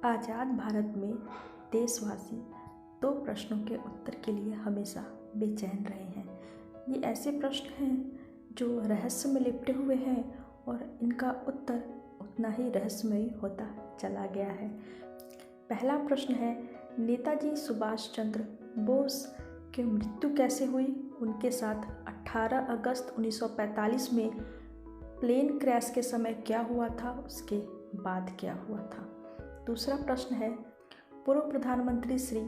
आज़ाद भारत में देशवासी दो प्रश्नों के उत्तर के लिए हमेशा बेचैन रहे हैं। ये ऐसे प्रश्न हैं जो रहस्य में लिपटे हुए हैं और इनका उत्तर उतना ही रहस्यमयी होता चला गया है। पहला प्रश्न है, नेताजी सुभाष चंद्र बोस की मृत्यु कैसे हुई? उनके साथ 18 अगस्त 1945 में प्लेन क्रैश के समय क्या हुआ था, उसके बाद क्या हुआ था? दूसरा प्रश्न है, पूर्व प्रधानमंत्री श्री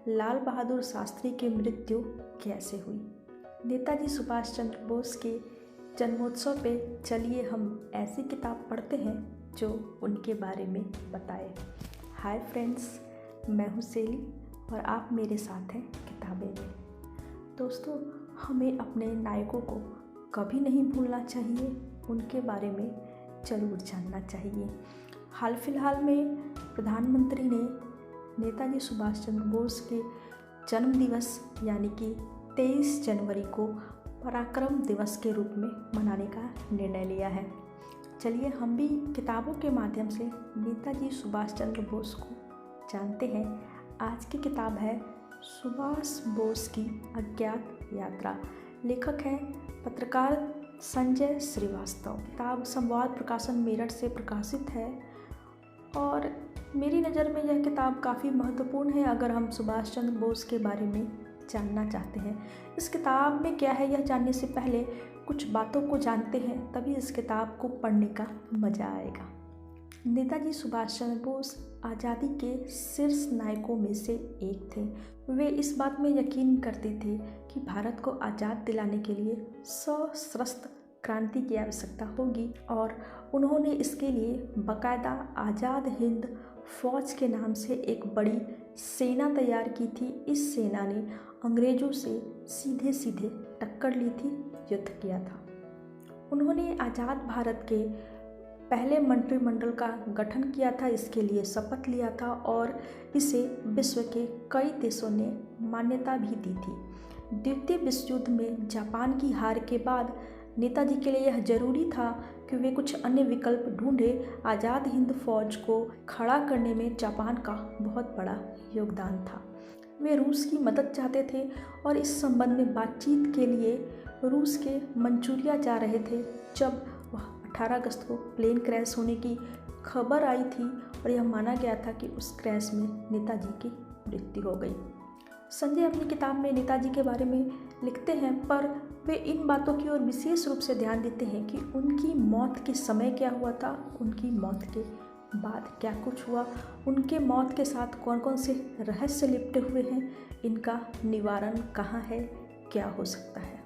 लाल बहादुर शास्त्री की मृत्यु कैसे हुई? नेताजी सुभाष चंद्र बोस के जन्मोत्सव पे चलिए हम ऐसी किताब पढ़ते हैं जो उनके बारे में बताए। हाय फ्रेंड्स, मैं हूँ सेली और आप मेरे साथ हैं किताबें में। दोस्तों, हमें अपने नायकों को कभी नहीं भूलना चाहिए, उनके बारे में ज़रूर जानना चाहिए। हाल फिलहाल में प्रधानमंत्री ने नेताजी सुभाष चंद्र बोस के जन्म दिवस यानी कि 23 जनवरी को पराक्रम दिवस के रूप में मनाने का निर्णय लिया है। चलिए हम भी किताबों के माध्यम से नेताजी सुभाष चंद्र बोस को जानते हैं। आज की किताब है सुभाष बोस की अज्ञात यात्रा। लेखक हैं पत्रकार संजय श्रीवास्तव। किताब संवाद प्रकाशन मेरठ से प्रकाशित है और मेरी नज़र में यह किताब काफ़ी महत्वपूर्ण है अगर हम सुभाष चंद्र बोस के बारे में जानना चाहते हैं। इस किताब में क्या है यह जानने से पहले कुछ बातों को जानते हैं, तभी इस किताब को पढ़ने का मज़ा आएगा। नेताजी सुभाष चंद्र बोस आज़ादी के शीर्ष नायकों में से एक थे। वे इस बात में यकीन करते थे कि भारत को आज़ाद दिलाने के लिए सशस्त्र क्रांति की आवश्यकता होगी और उन्होंने इसके लिए बाकायदा आज़ाद हिंद फौज के नाम से एक बड़ी सेना तैयार की थी। इस सेना ने अंग्रेज़ों से सीधे सीधे टक्कर ली थी, युद्ध किया था। उन्होंने आज़ाद भारत के पहले मंत्रिमंडल का गठन किया था, इसके लिए शपथ लिया था और इसे विश्व के कई देशों ने मान्यता भी दी थी। द्वितीय विश्व युद्ध में जापान की हार के बाद नेताजी के लिए यह जरूरी था कि वे कुछ अन्य विकल्प ढूंढे। आज़ाद हिंद फौज को खड़ा करने में जापान का बहुत बड़ा योगदान था। वे रूस की मदद चाहते थे और इस संबंध में बातचीत के लिए रूस के मंचूरिया जा रहे थे जब 18 अगस्त को प्लेन क्रैश होने की खबर आई थी और यह माना गया था कि उस क्रैश में नेताजी की मृत्यु हो गई। संजय अपनी किताब में नेताजी के बारे में लिखते हैं, पर वे इन बातों की ओर विशेष रूप से ध्यान देते हैं कि उनकी मौत के समय क्या हुआ था, उनकी मौत के बाद क्या कुछ हुआ, उनके मौत के साथ कौन कौन से रहस्य लिपटे हुए हैं, इनका निवारण कहाँ है, क्या हो सकता है।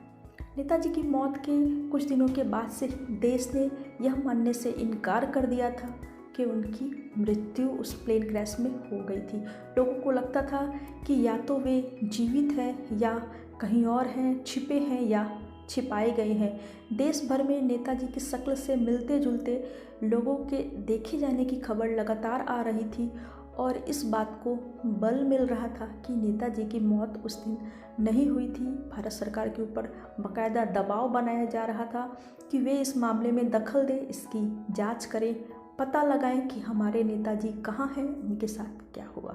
नेताजी की मौत के कुछ दिनों के बाद से देश ने यह मानने से इनकार कर दिया था कि उनकी मृत्यु उस प्लेन क्रैश में हो गई थी। लोगों को लगता था कि या तो वे जीवित हैं या कहीं और हैं, छिपे हैं या छिपाए गए हैं। देश भर में नेताजी की शक्ल से मिलते जुलते लोगों के देखे जाने की खबर लगातार आ रही थी और इस बात को बल मिल रहा था कि नेताजी की मौत उस दिन नहीं हुई थी। भारत सरकार के ऊपर बाकायदा दबाव बनाया जा रहा था कि वे इस मामले में दखल दें, इसकी जांच करें, पता लगाएं कि हमारे नेताजी कहाँ हैं, उनके साथ क्या हुआ।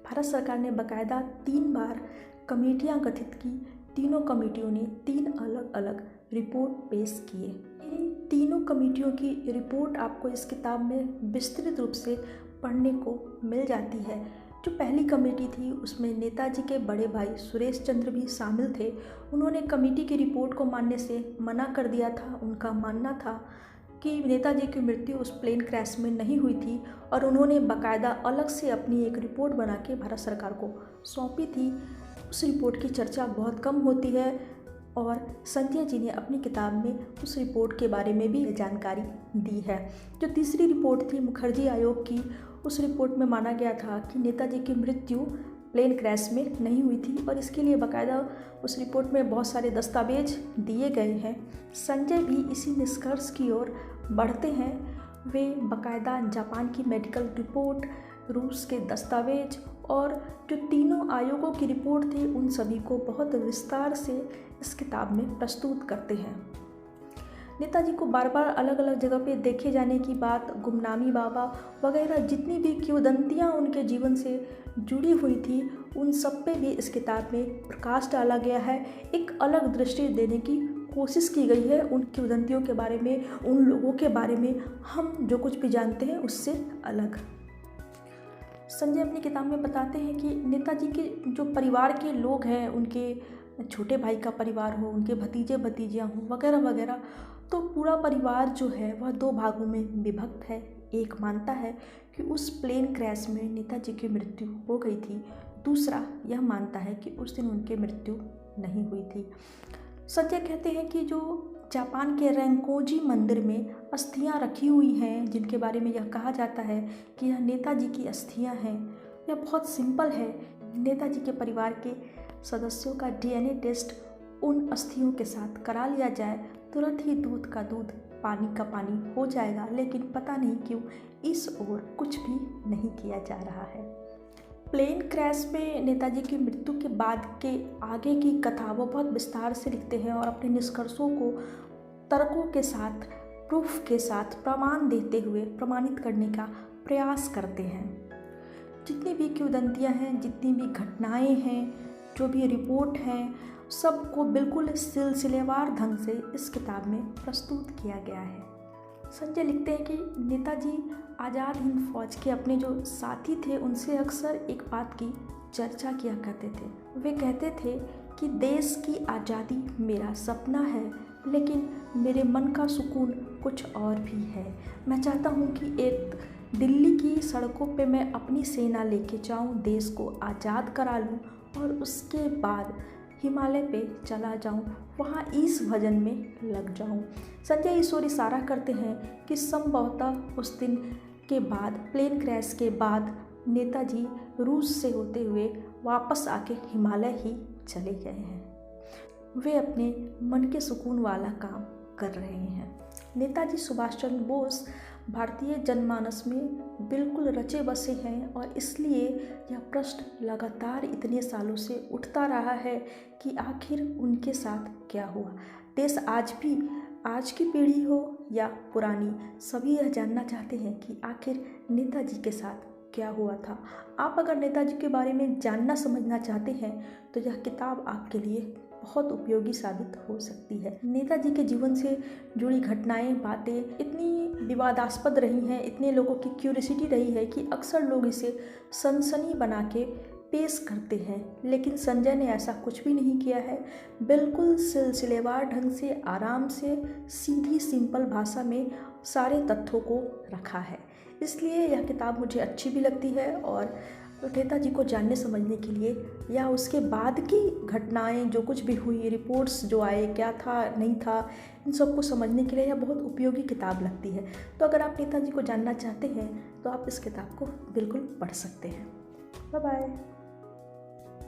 भारत सरकार ने बाकायदा 3 बार कमेटियां गठित की। तीनों कमेटियों ने 3 अलग अलग रिपोर्ट पेश किए। इन तीनों कमेटियों की रिपोर्ट आपको इस किताब में विस्तृत रूप से पढ़ने को मिल जाती है। जो पहली कमेटी थी उसमें नेताजी के बड़े भाई सुरेश चंद्र भी शामिल थे। उन्होंने कमेटी की रिपोर्ट को मानने से मना कर दिया था। उनका मानना था कि नेताजी की मृत्यु उस प्लेन क्रैश में नहीं हुई थी और उन्होंने बाकायदा अलग से अपनी एक रिपोर्ट बना के भारत सरकार को सौंपी थी। उस रिपोर्ट की चर्चा बहुत कम होती है और संजय जी ने अपनी किताब में उस रिपोर्ट के बारे में भी जानकारी दी है। जो तीसरी रिपोर्ट थी मुखर्जी आयोग की, उस रिपोर्ट में माना गया था कि नेताजी की मृत्यु प्लेन क्रैश में नहीं हुई थी और इसके लिए बाकायदा उस रिपोर्ट में बहुत सारे दस्तावेज दिए गए हैं। संजय भी इसी निष्कर्ष की ओर बढ़ते हैं। वे बाकायदा जापान की मेडिकल रिपोर्ट, रूस के दस्तावेज और जो तीनों आयोगों की रिपोर्ट थी उन सभी को बहुत विस्तार से इस किताब में प्रस्तुत करते हैं। नेताजी को बार बार अलग अलग जगह पे देखे जाने की बात, गुमनामी बाबा वगैरह जितनी भी किंवदंतियाँ उनके जीवन से जुड़ी हुई थी, उन सब पे भी इस किताब में प्रकाश डाला गया है। एक अलग दृष्टि देने की कोशिश की गई है उन किंवदंतियों के बारे में, उन लोगों के बारे में, हम जो कुछ भी जानते हैं उससे अलग। संजय अपनी किताब में बताते हैं कि नेताजी के जो परिवार के लोग हैं, उनके छोटे भाई का परिवार हो, उनके भतीजे भतीजियाँ हों वगैरह वगैरह, तो पूरा परिवार जो है वह 2 भागों में विभक्त है। एक मानता है कि उस प्लेन क्रैश में नेताजी की मृत्यु हो गई थी, दूसरा यह मानता है कि उस दिन उनकी मृत्यु नहीं हुई थी। संजय कहते हैं कि जो जापान के रेंकोजी मंदिर में अस्थियां रखी हुई हैं, जिनके बारे में यह कहा जाता है कि यह नेताजी की अस्थियां हैं, यह बहुत सिंपल है। नेताजी के परिवार के सदस्यों का डीएनए टेस्ट उन अस्थियों के साथ करा लिया जाए, तुरंत ही दूध का दूध, पानी का पानी हो जाएगा। लेकिन पता नहीं क्यों इस ओर कुछ भी नहीं किया जा रहा है। प्लेन क्रैश में नेताजी की मृत्यु के बाद के आगे की कथा वो बहुत विस्तार से लिखते हैं और अपने निष्कर्षों को तर्कों के साथ, प्रूफ के साथ, प्रमाण देते हुए प्रमाणित करने का प्रयास करते हैं। जितनी भी किंवदंतियाँ हैं, जितनी भी घटनाएं हैं, जो भी रिपोर्ट हैं, सबको बिल्कुल सिलसिलेवार ढंग से इस किताब में प्रस्तुत किया गया है। संजय लिखते हैं कि नेताजी आज़ाद हिंद फौज के अपने जो साथी थे उनसे अक्सर एक बात की चर्चा किया करते थे। वे कहते थे कि देश की आज़ादी मेरा सपना है, लेकिन मेरे मन का सुकून कुछ और भी है। मैं चाहता हूँ कि एक दिल्ली की सड़कों पे मैं अपनी सेना लेके जाऊँ, देश को आज़ाद करा लूँ और उसके बाद हिमालय पे चला जाऊं, वहाँ इस भजन में लग जाऊं। संजय इस ओर इशारा करते हैं कि संभवतः उस दिन के बाद, प्लेन क्रैश के बाद, नेताजी रूस से होते हुए वापस आके हिमालय ही चले गए हैं। वे अपने मन के सुकून वाला काम कर रहे हैं। नेताजी सुभाष चंद्र बोस भारतीय जनमानस में बिल्कुल रचे बसे हैं और इसलिए यह प्रश्न लगातार इतने सालों से उठता रहा है कि आखिर उनके साथ क्या हुआ। देश आज भी, आज की पीढ़ी हो या पुरानी, सभी यह जानना चाहते हैं कि आखिर नेताजी के साथ क्या हुआ था। आप अगर नेताजी के बारे में जानना समझना चाहते हैं तो यह किताब आपके लिए बहुत उपयोगी साबित हो सकती है। नेताजी के जीवन से जुड़ी घटनाएं, बातें इतनी विवादास्पद रही हैं, इतने लोगों की क्यूरियोसिटी रही है कि अक्सर लोग इसे सनसनी बना के पेश करते हैं, लेकिन संजय ने ऐसा कुछ भी नहीं किया है। बिल्कुल सिलसिलेवार ढंग से, आराम से, सीधी सिंपल भाषा में सारे तथ्यों को रखा है। इसलिए यह किताब मुझे अच्छी भी लगती है और नेताजी को जानने समझने के लिए या उसके बाद की घटनाएं जो कुछ भी हुई, रिपोर्ट्स जो आए, क्या था नहीं था, इन सबको समझने के लिए यह बहुत उपयोगी किताब लगती है। तो अगर आप नेताजी को जानना चाहते हैं तो आप इस किताब को बिल्कुल पढ़ सकते हैं। Bye bye.